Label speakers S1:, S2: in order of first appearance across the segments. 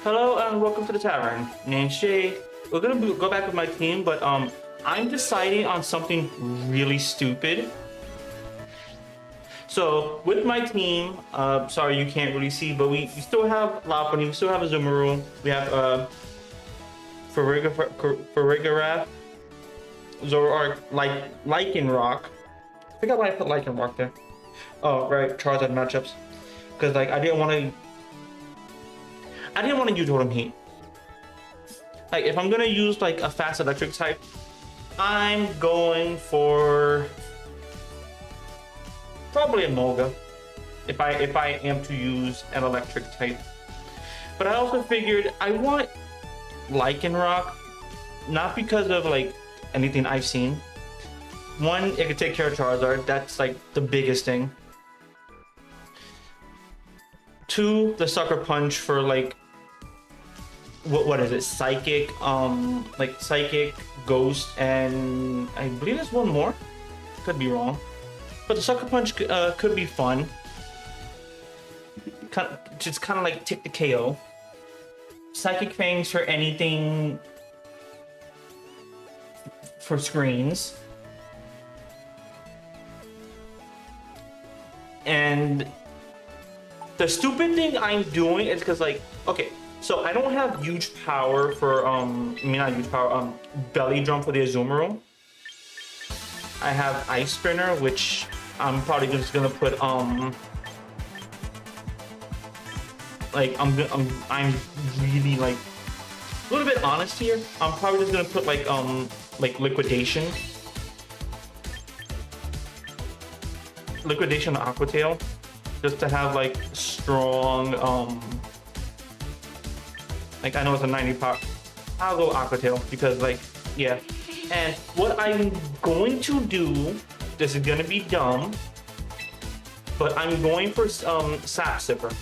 S1: Hello and welcome to the tavern. Name's Jay. We're gonna go back with my team, but I'm deciding on something really stupid. So with my team, sorry you can't really see, but we still have Lopunny, we still have Azumarill, we have Farigiraf, Zoroark, Lycanroc. I forgot why I put Lycanroc there. Oh right, Charizard matchups, because like I didn't want to use Rotom Heat. Like if I'm gonna use like a fast electric type, I'm going for probably a Molga if I am to use an electric type. But I also figured I want Lycanroc, not because of like anything I've seen. One, it could take care of Charizard. That's like the biggest thing. Two, the Sucker Punch for like what is it? Psychic, like Psychic, Ghost, and I believe there's one more. Could be wrong, but the Sucker Punch could be fun. Just kind of like tick the KO. Psychic Fangs for anything for screens. And the stupid thing I'm doing is because like, okay, so I don't have huge power for not huge power, belly drum for the Azumarill. I have Ice Spinner, which I'm probably just gonna put like I'm really like a little bit honest here. I'm probably just gonna put like liquidation Aqua Tail, just to have like strong like I know it's a 90 power. I'll go Aqua Tail because like yeah. And what I'm going to do, this is gonna be dumb, but I'm going for Sap Sipper.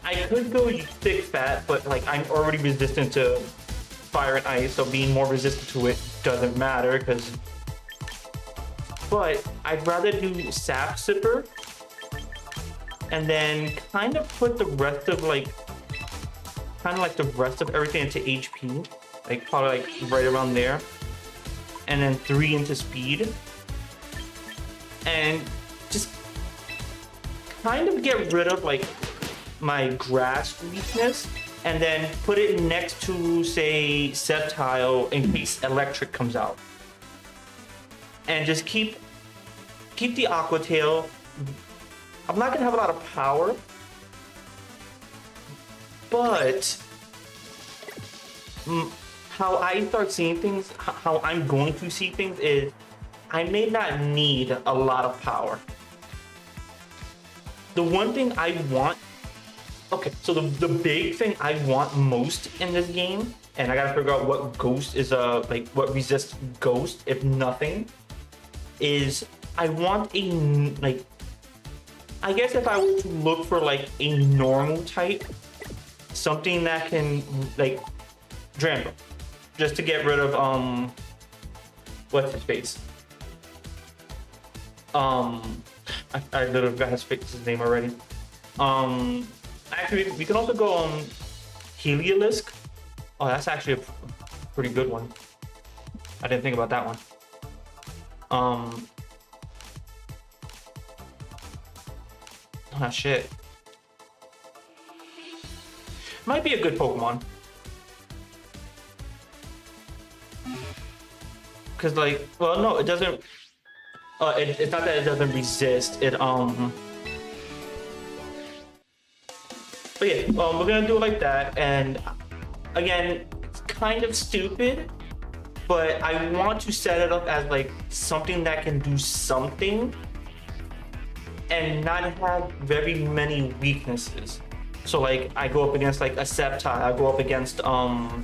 S1: I could go thick fat, but like I'm already resistant to fire and ice, so being more resistant to it doesn't matter because. But I'd rather do Sap Sipper and then kind of put the rest of like everything into HP, like probably like right around there, and then 3 into speed, and just kind of get rid of like my grass weakness, and then put it next to say Sceptile in case electric comes out, and just keep the Aqua Tail. I'm not gonna have a lot of power, but how I start seeing things, how I'm going to see things is I may not need a lot of power. The one thing I want, okay, so the big thing I want most in this game, and I gotta figure out what ghost is like what resists ghost, if nothing, is I want a like, I guess if I were to look for like a normal type, something that can like Drambo, just to get rid of what's his face? I literally got his name already. Actually we can also go Heliolisk. Oh, that's actually a pretty good one. I didn't think about that one. Ah, shit. Might be a good Pokemon. Cause like, well, no, it doesn't. It's not that it doesn't resist. It But yeah, we're gonna do it like that. And again, it's kind of stupid, but I want to set it up as like something that can do something, and not have very many weaknesses. So like I go up against like a Sceptile, I go up against well,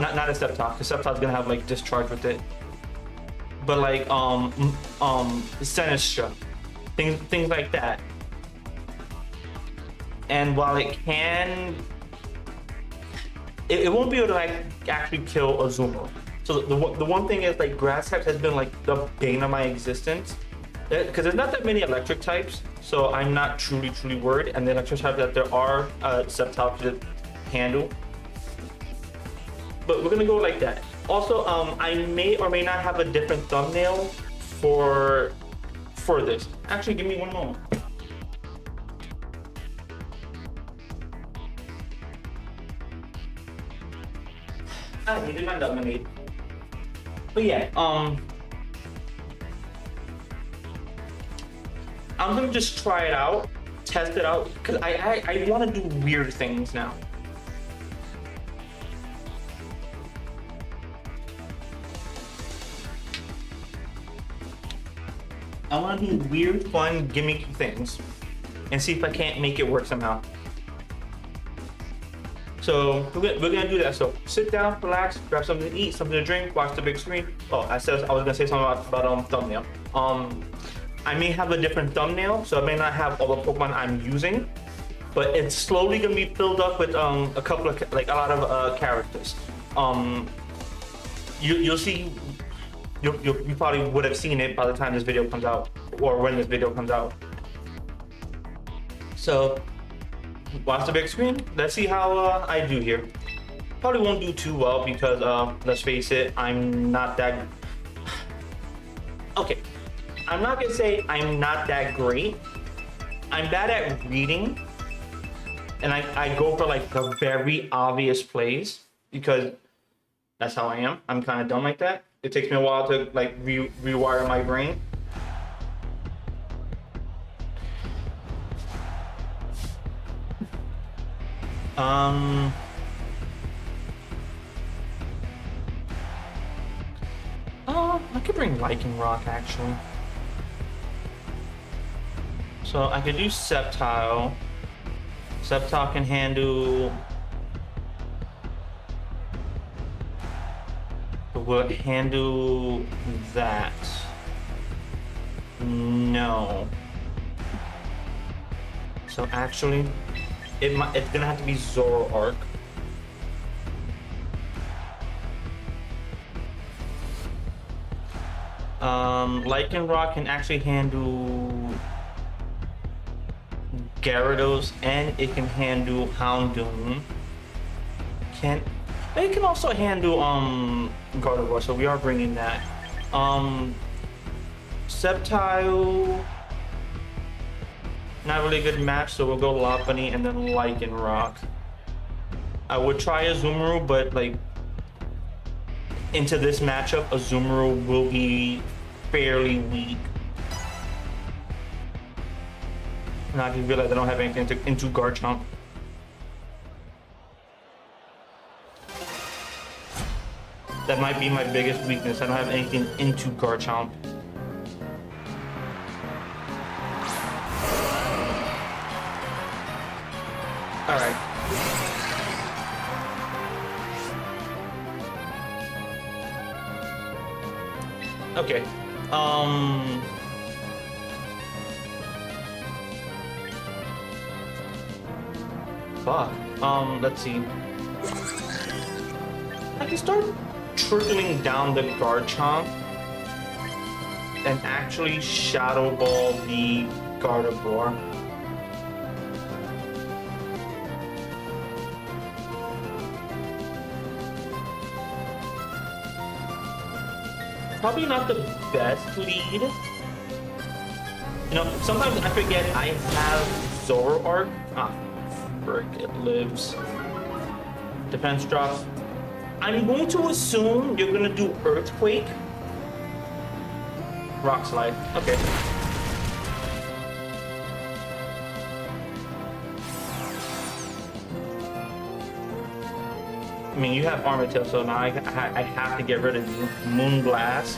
S1: not a Sceptile, because Sceptile's gonna have like discharge with it. But like Sinistcha, things like that. And while it can, it won't be able to like actually kill Azumarill. So the one thing is like grass types has been like the bane of my existence. because there's not that many electric types, so I'm not truly worried. And the electric types that there are, Sceptile to handle. But we're gonna go like that. Also, I may or may not have a different thumbnail for this. Actually, give me one moment. I needed my lemonade. But yeah, I'm gonna just try it out, test it out, because I want to do weird things now. I want to do weird, fun, gimmicky things and see if I can't make it work somehow. So we're gonna do that. So sit down, relax, grab something to eat, something to drink, watch the big screen. Oh, I was gonna say something about thumbnail. I may have a different thumbnail, so I may not have all the Pokemon I'm using, but it's slowly gonna be filled up with a couple of a lot of characters. You'll see. You probably would have seen it by the time this video comes out, or when this video comes out. So, watch the big screen. Let's see how I do here. Probably won't do too well because, let's face it, I'm not that... Okay, I'm not gonna say I'm not that great. I'm bad at reading, and I go for like the very obvious plays because that's how I am. I'm kind of dumb like that. It takes me a while to like rewire my brain. I could bring Lichen Rock actually. So I could do Sceptile. Sceptile can handle. Will it handle that? No. So actually, it's gonna have to be Zoroark. Lichen Rock can actually handle Gyarados, and it can handle Houndoom. It can also handle Gardevoir, so we are bringing that. Sceptile, not really a good match, so we'll go Lopunny and then Lichen Rock. I would try a Azumarill, but like into this matchup, Azumarill will be fairly weak. And I just realize I don't have anything into Garchomp. That might be my biggest weakness. I don't have anything into Garchomp. Alright. Okay. Fuck. Let's see. I can start trickling down the Garchomp and actually Shadow Ball the Gardevoir. Probably not the best lead. You know, sometimes I forget I have Zoroark. Ah, frick, it lives. Defense drops. I'm going to assume you're gonna do Earthquake. Rock Slide. Okay. I mean, you have Armatil, so now I have to get rid of you. Moonblast.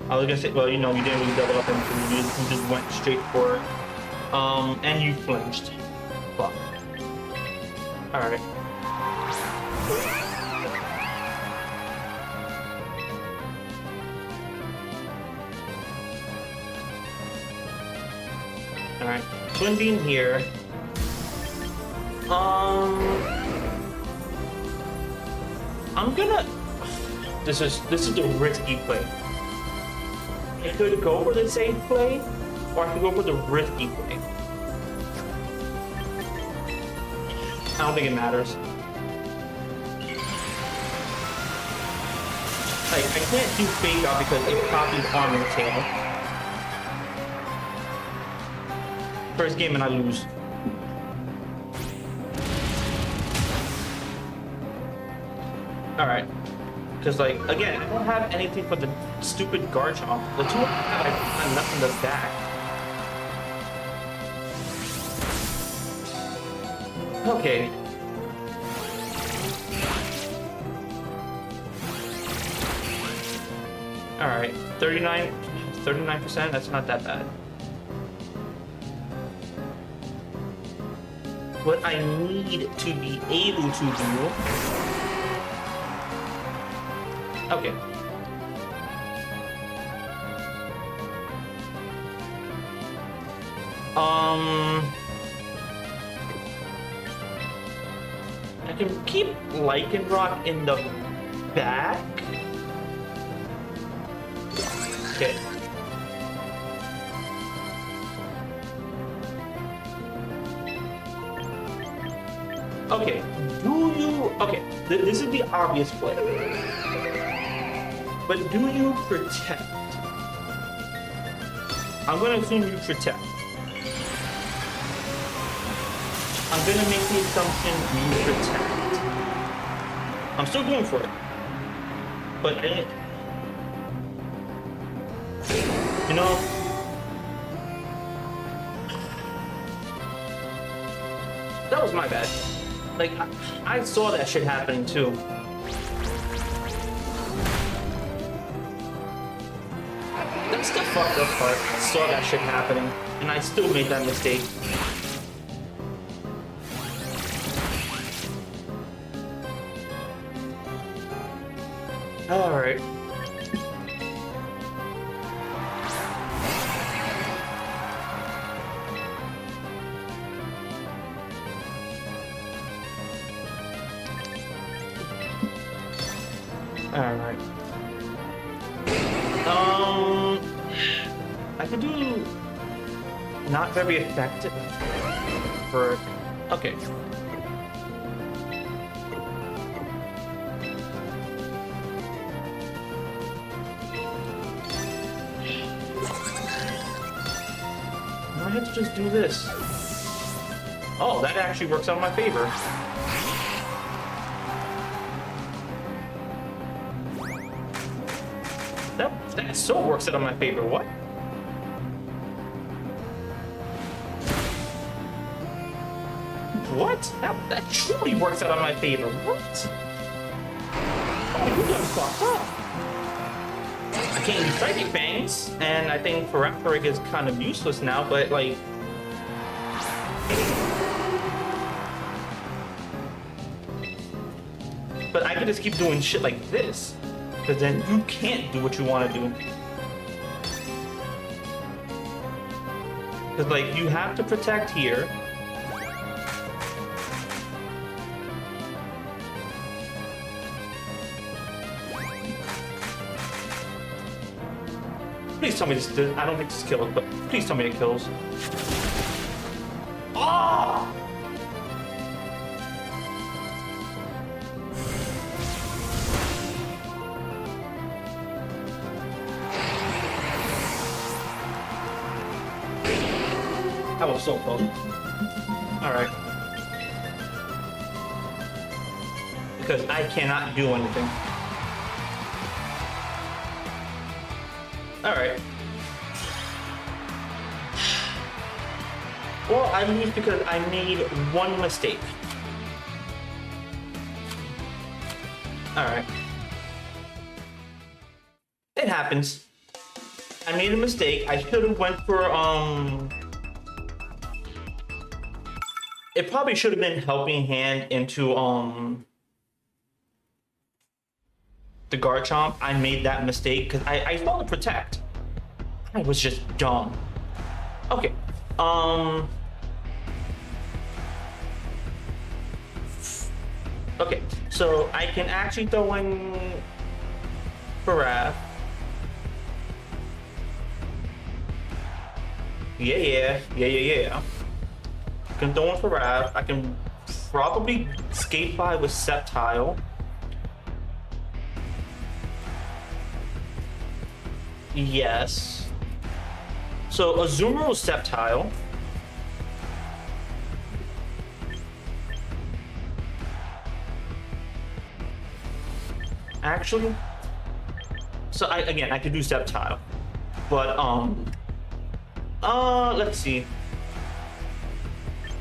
S1: I was gonna say, well, you know, you didn't really double up into it. You just went straight for it. And you flinched. Fuck. Alright. Alright. Twin Beam here. I'm gonna... This is the risky play. I could go for the safe play, or I could go for the risky play. I don't think it matters. Like, I can't do fake out because it copies armor tail. First game and I lose. Alright. Because, like, again, I don't have anything for the stupid guard chomp. The two I have nothing to back. Okay. Alright. 39%, that's not that bad. What I need to be able to do... Okay. I can keep Lycanroc in the back. Okay. Okay. Do you... Okay. This is the obvious play. But do you protect? I'm gonna assume you protect. I'm gonna make the assumption you protect. I'm still going for it. But you know, that was my bad. Like, I saw that shit happening too. That's the fucked up part. I saw that shit happening, and I still made that mistake. Alright. Alright. I could do not very effective for... Okay. I have to just do this. Oh, that actually works out in my favor. That so works out in my favor. What? What? That truly works out in my favor. What? Oh, you done fucked up. I can't use Psychic Fangs, and I think Ferrothoric is kind of useless now, but like... But I could just keep doing shit like this, because then you can't do what you want to do. Because, like, you have to protect here. Please tell me this. I don't think this kills, but please tell me it kills. Oh! That was so close. Alright. Because I cannot do anything. Alright. Well, I lose because I made one mistake. Alright. It happens. I made a mistake. I should have went for, It probably should have been Helping Hand into, the Garchomp. I made that mistake because I thought to protect. I was just dumb. Okay. Okay, so I can actually throw in for Raph. Yeah. I can throw one for Raph. I can probably skate by with Sceptile. Yes. So Azumarill Sceptile. Actually, so I could do Sceptile, but let's see.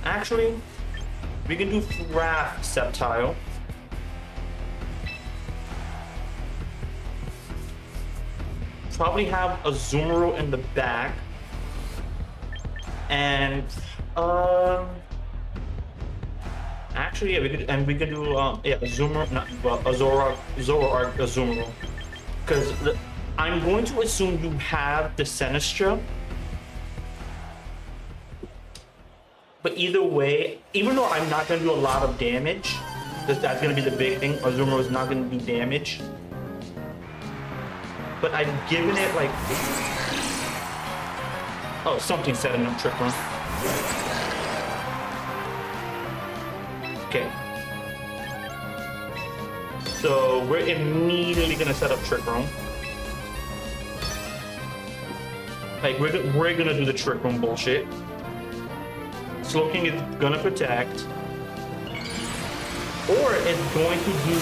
S1: Actually, we can do Raph Sceptile. Probably have Azumarill in the back, and actually, yeah, we could do Azumarill, not well, Zoroark Azumarill, because I'm going to assume you have the Sinistcha. But either way, even though I'm not going to do a lot of damage, that's going to be the big thing. Azumarill is not going to do damage. But I've given it like... Oh, something set in a Trick Room. Okay. So we're immediately going to set up Trick Room. Like, we're going to do the Trick Room bullshit. Slowking is gonna protect, or it's going to do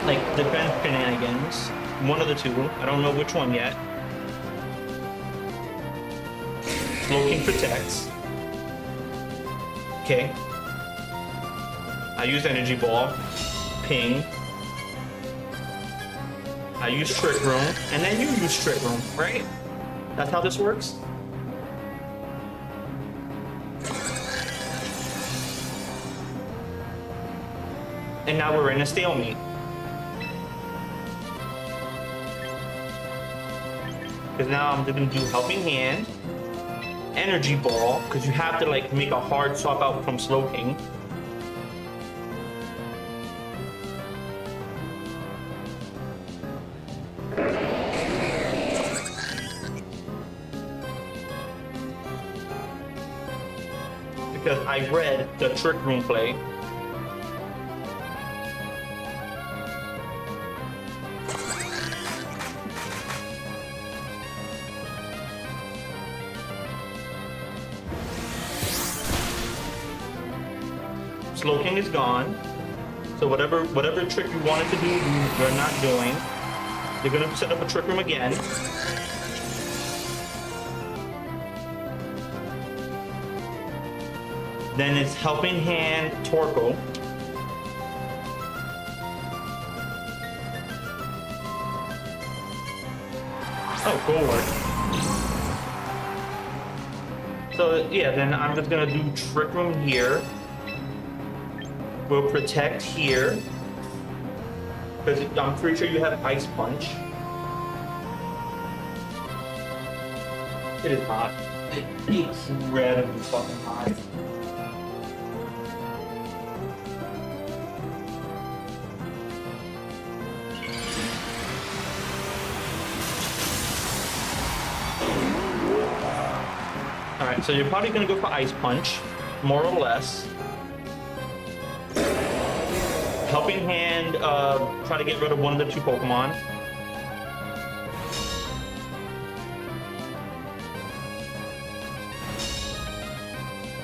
S1: like defense shenanigans. One of the two. I don't know which one yet. Slowking protects. Okay. I use Energy Ball. Ping. I use Trick Room, and then you use Trick Room, right? That's how this works. And now we're in a stalemate. Because now I'm gonna do Helping Hand, Energy Ball, because you have to like make a hard swap out from Slowking. Because I read the Trick Room play. Slowking is gone, so whatever trick you wanted to do, you're not doing. You're gonna set up a Trick Room again. Then it's Helping Hand Torkoal. Oh, cool work. So yeah, then I'm just gonna do Trick Room here. We'll protect here, because I'm pretty sure you have Ice Punch. It is hot. It's incredibly fucking hot. Alright, so you're probably gonna go for Ice Punch, more or less. Helping Hand, try to get rid of one of the two Pokemon.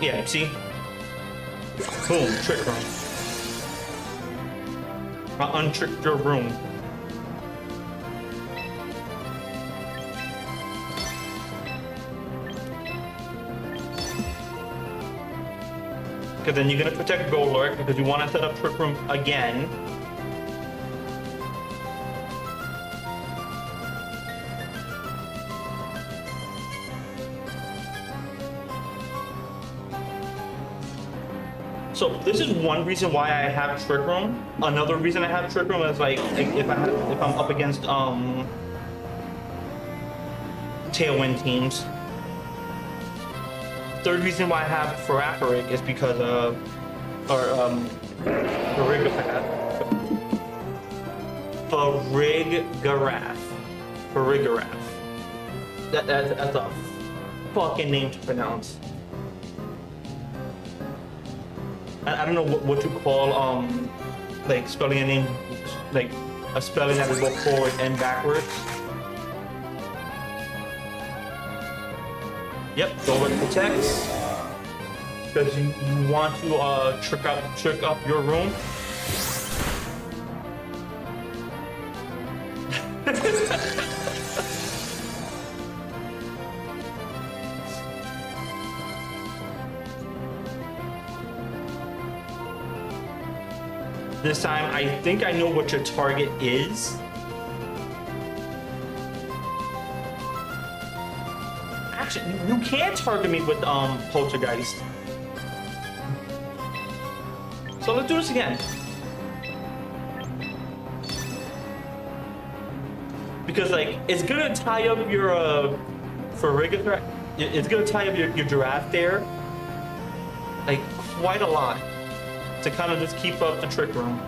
S1: Yeah, see? Boom, Trick Room. I untricked your room. Because then you're going to protect Golurk because you want to set up Trick Room again. So this is one reason why I have Trick Room. Another reason I have Trick Room is like if I'm up against Tailwind teams. Third reason why I have Farafaric is because of Rigopath. Farigarath. Farigarath. That's a fucking name to pronounce. I don't know what you call like spelling a name, like a spelling that is both forward and backwards. Yep, go with protects. Because you want to trick up your room. This time, I think I know what your target is. Actually, you can target me with Poltergeist. So let's do this again. Because like it's gonna tie up your Farigarath. It's gonna tie up your giraffe there. Like quite a lot. To kind of just keep up the trick room.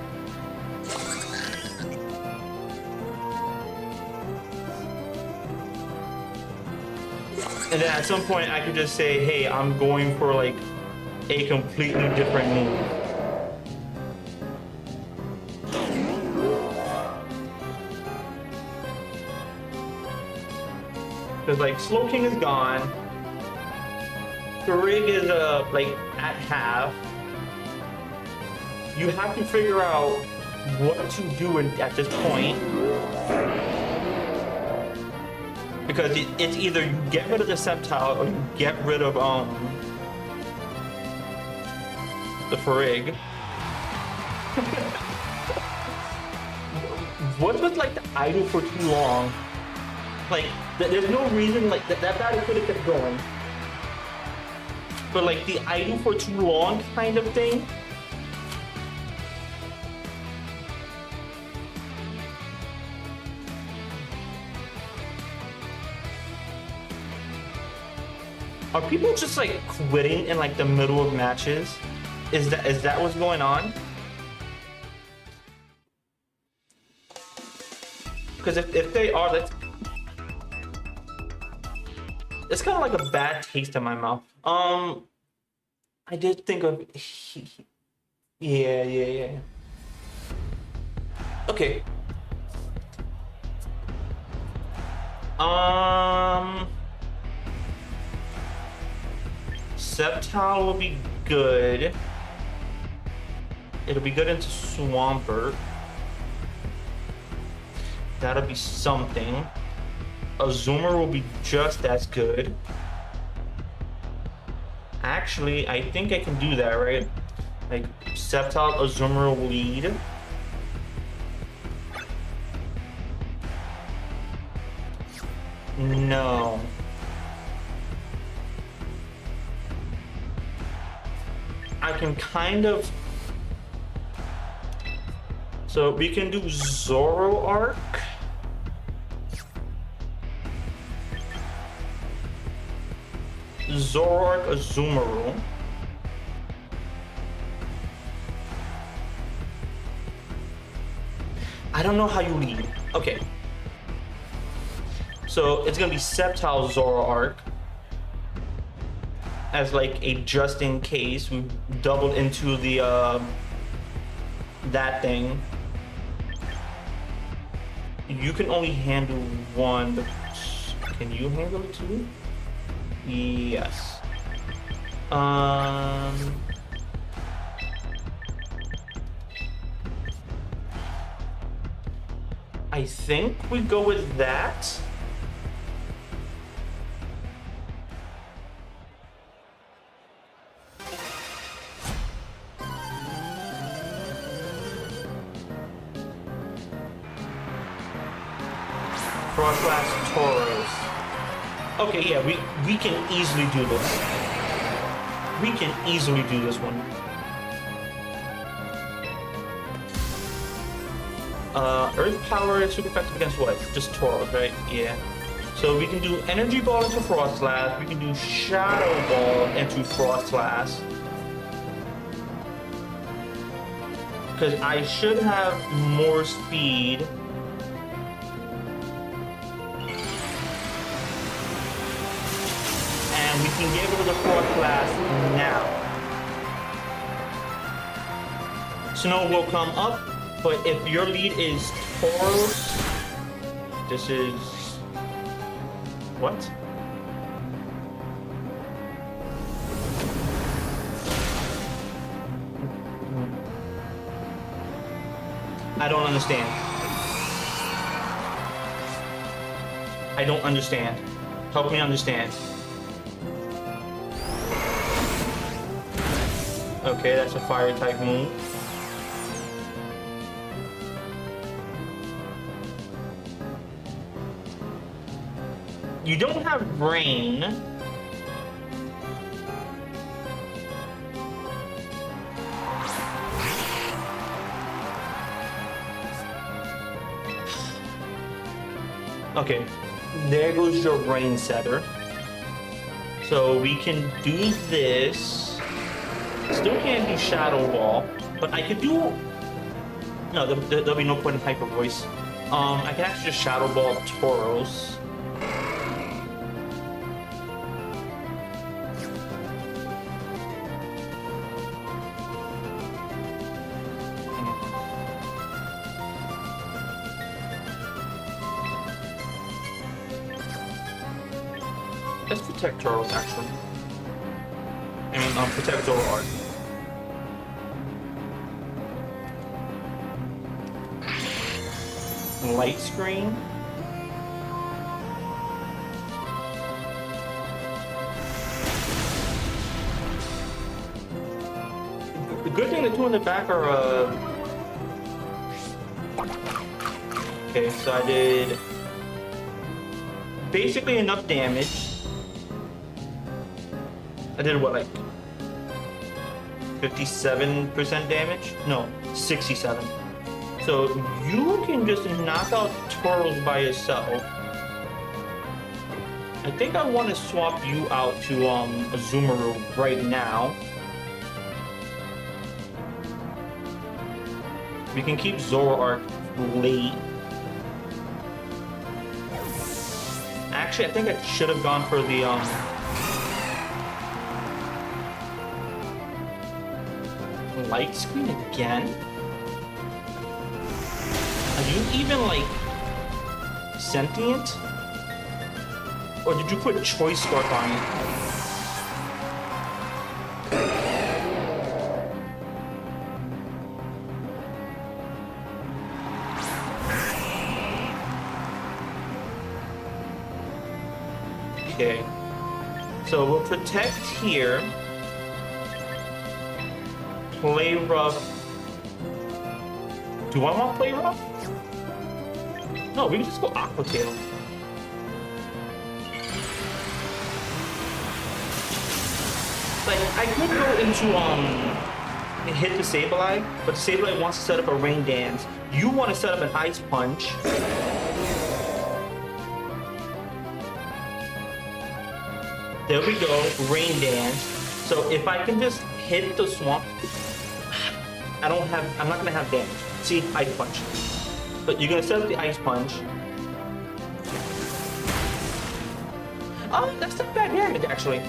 S1: And then at some point I could just say, hey, I'm going for like a completely different move. Because like Slow King is gone. Farig is like at half. You have to figure out what to do at this point. Because it's either you get rid of the Sceptile or you get rid of the Farig. What was like the idle for too long? Like there's no reason like that battle could have kept going. But like the idle for too long kind of thing. Are people just like quitting in like the middle of matches? Is that what's going on? Because if they are, it's kind of like a bad taste in my mouth. I did think of yeah. Okay. Sceptile will be good. It'll be good into Swampert. That'll be something. Azumar will be just as good. Actually, I think I can do that, right? Like, Sceptile, Azumar will lead. No. I can kind of... So we can do Zoroark. Zoroark, Azumarill. I don't know how you lead. Okay. So it's gonna be Sceptile, Zoroark. As like a just in case. We doubled into the that thing. You can only handle one, but can you handle it too? Yes. I think we go with that. Frostlass Tauros. Okay, yeah, we can easily do this. We can easily do this one. Earth Power is super effective against what? Just Tauros, right? Yeah. So we can do Energy Ball into Frostlass. We can do Shadow Ball into Frostlass. Because I should have more speed and we can get rid of the frog class now. Snow will come up, but if your lead is Tauros, this is what? I don't understand. I don't understand. Help me understand. Okay, that's a fire type move. You don't have rain. Okay, there goes your brain setter. So we can do this. Still can't do Shadow Ball, but I could do... No, there'll be no point in Hyper Voice. I can actually just Shadow Ball Tauros. Let's protect Tauros, actually. I mean, protect Zoroark. Light screen. The good thing, the two in the back are, okay, so I did basically enough damage. I did what, like 57% damage? No, 67. So you can just knock out Tauros by yourself. I think I want to swap you out to Azumarill right now. We can keep Zoroark late. Actually, I think I should have gone for the light screen again? Are you even, like, sentient? Or did you put Choice Spark on it? Okay. So we'll protect here. Play rough. Do I want play rough? No, we can just go Aqua Tail. Like, I could go into and hit the Sableye, but the Sableye wants to set up a Rain Dance. You want to set up an Ice Punch. There we go, Rain Dance. So if I can just hit the swamp, I'm not gonna have damage. See, Ice Punch. But you're gonna set up the Ice Punch. Oh, that's not bad damage, actually.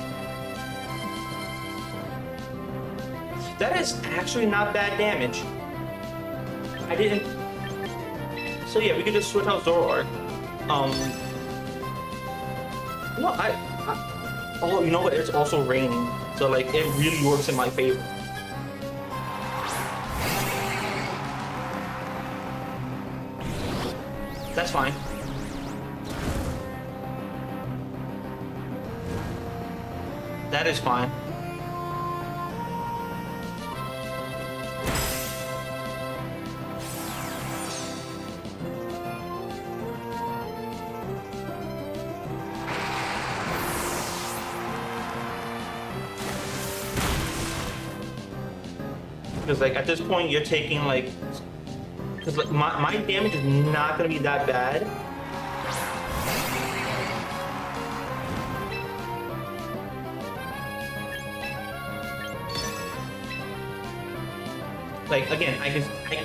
S1: That is actually not bad damage. I didn't... So yeah, we could just switch out Zoroark. No, oh, you know what? It's also raining. So, like, it really works in my favor. That's fine. That is fine. Because, like, at this point, you're taking, like... Because, like, my damage is not going to be that bad. Like, again, I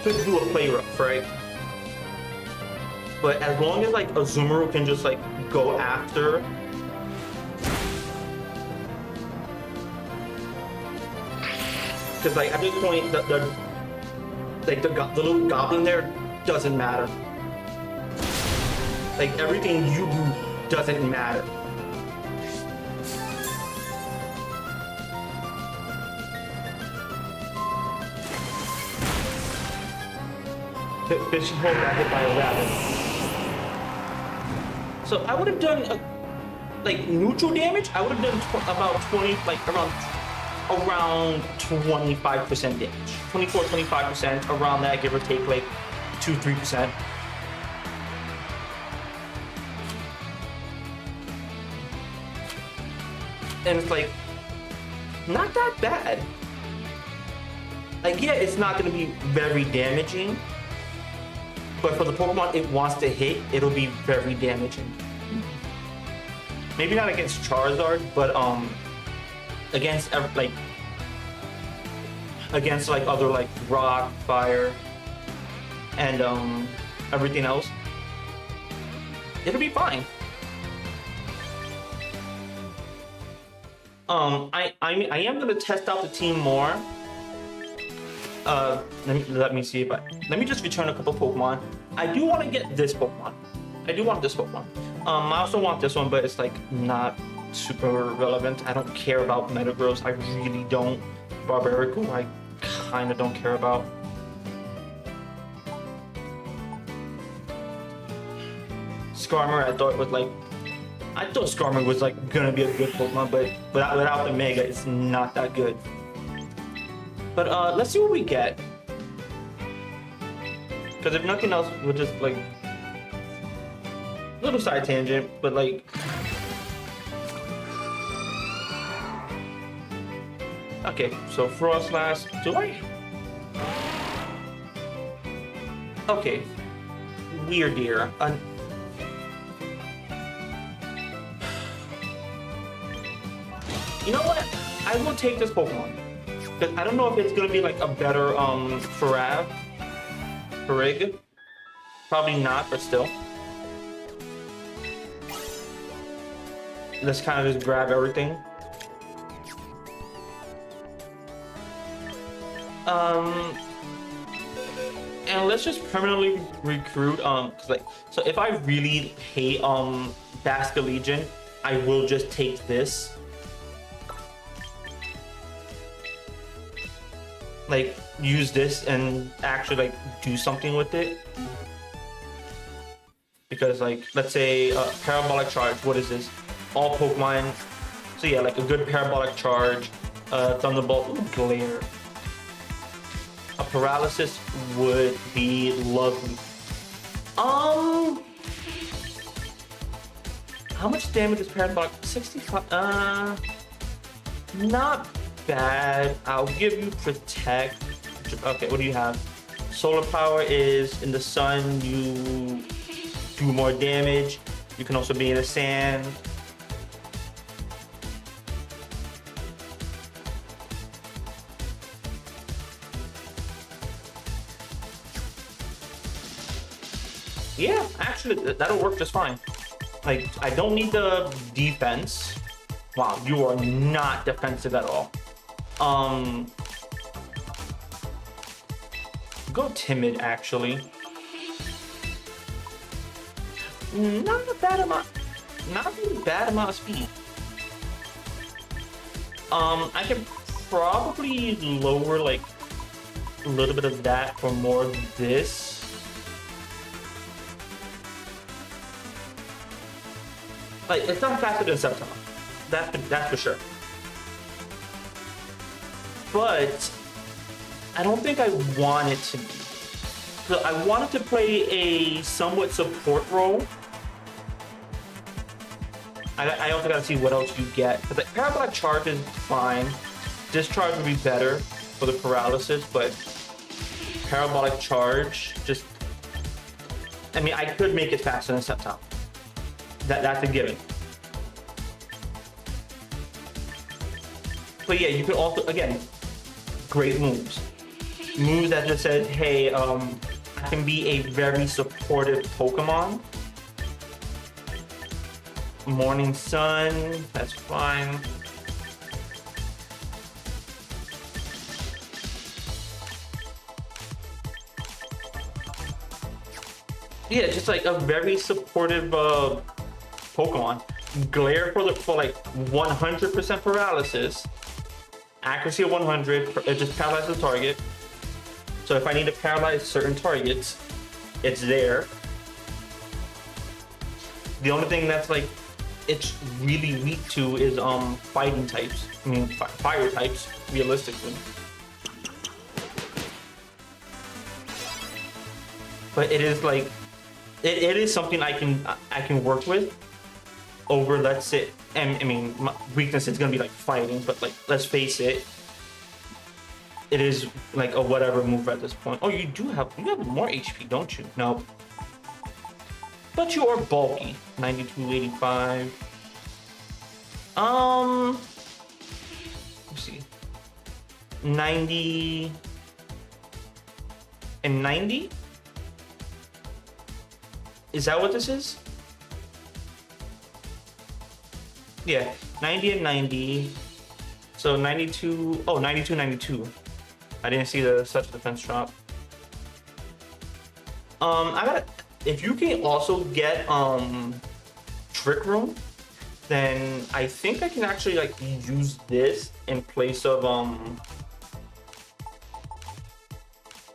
S1: could do a play rough, right? But as long as, like, Azumarill can just, like, go after... because like at this point the little goblin there doesn't matter. Like everything you do doesn't matter. Fishing hole got hit by a rabbit. So I would have done like neutral damage. I would have done about 20, like around 25% damage. 24-25%, around that, give or take like 2-3%. And it's like not that bad. Like yeah, it's not gonna be very damaging. But for the Pokemon it wants to hit, it'll be very damaging. Maybe not against Charizard, but against like other like rock, fire, and everything else, it'll be fine. I am gonna test out the team more. Let me see if let me just return a couple Pokemon. I do want to get this Pokemon. I do want this Pokemon. I also want this one, but it's like not super relevant. I don't care about Metagross. I really don't. Barbarical, I kind of don't care about. Skarmory, I thought Skarmory was like gonna be a good Pokemon, but without the Mega, it's not that good. But let's see what we get. Because if nothing else, we'll just like little side tangent, but like okay. So Frostlass, do I? Okay, Weirdeer. You know what? I will take this Pokemon. Because I don't know if it's gonna be like a better Farig. Probably not, but still. Let's kind of just grab everything. And let's just permanently recruit cause like, so if I really hate Basculegion, I will just take this. Like use this and actually like do something with it, because like let's say parabolic charge, what is this, all Pokemon, so yeah, like a good parabolic charge, Thunderbolt, ooh, Glare, a paralysis would be lovely. How much damage is parabolic? 65. Not bad. I'll give you protect. Okay, what do you have? Solar power is in the sun, you do more damage. You can also be in the sand. Yeah, actually that'll work just fine. Like I don't need the defense. Wow, you are not defensive at all. Go timid, actually. Not a bad amount of speed. I can probably lower like a little bit of that for more of this. Like it's not faster than Septima. That's for sure. But I don't think I want it to be. So I wanted to play a somewhat support role. I also gotta see what else you get. Because like, parabolic charge is fine. Discharge would be better for the paralysis, but parabolic charge just, I mean, I could make it faster than Septile. That's a given. But yeah, you could also, again, great moves. Moves that just said, hey, I can be a very supportive Pokemon. Morning Sun, that's fine. Yeah, just like a very supportive Pokemon. Glare for like 100% paralysis, accuracy of 100. It just paralyzes the target. So if I need to paralyze certain targets, it's there. The only thing that's like it's really weak to is fighting types. I mean fire types, realistically. But it is like it is something I can work with over, let's say, and I mean my weakness is gonna be like fighting, but like let's face it, it is like a whatever move at this point. Oh, you have more HP, don't you? No. But you are bulky. 92, 85. Let's see. 90 and 90? Is that what this is? Yeah, 90 and 90. So 92, oh, 92, 92. I didn't see the such defense drop. If you can also get Trick Room, then I think I can actually like use this in place of well,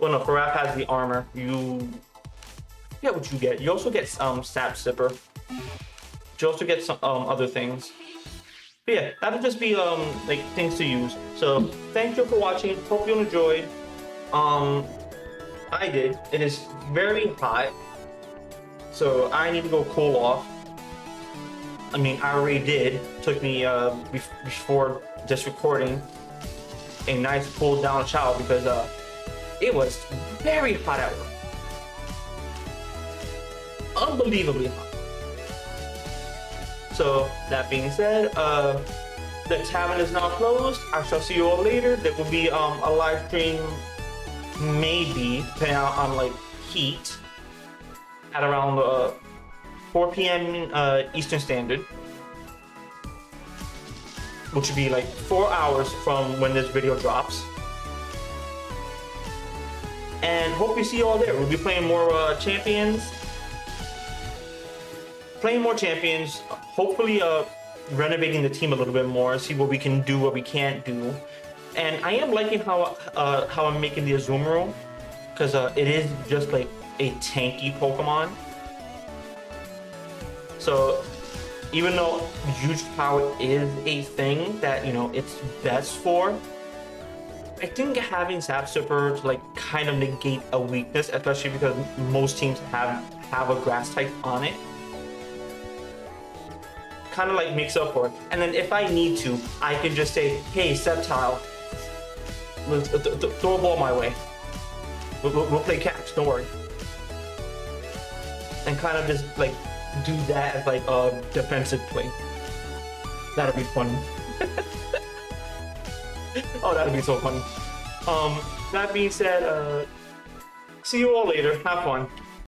S1: no, Faraf has the armor. You get what you get. You also get Sap Sipper. You also get some other things. But yeah, that'll just be like things to use. So thank you for watching. Hope you enjoyed. I did. It is very hot, so I need to go cool off. I mean, I already did. Took me before this recording a nice cool down shower because it was very hot at work. Unbelievably hot. So that being said, the tavern is now closed. I shall see you all later. There will be a live stream, maybe depending on like heat, at around 4 p.m. Eastern Standard, which would be like 4 hours from when this video drops. And hope you see you all there. We'll be playing more champions. Hopefully renovating the team a little bit more, see what we can do, what we can't do. And I am liking how I'm making the Azumarill, because it is just like a tanky Pokemon. So even though huge power is a thing that, you know, it's best for, I think having Sap Sipper to like kind of negate a weakness, especially because most teams have a grass type on it, kind of like makes up for it. And then if I need to, I can just say, hey, Sceptile, throw a ball my way. We'll play catch, don't worry. And kind of just like do that as like a defensive play. That'll be fun. Oh, that'd be so funny. That being said, see you all later. Have fun.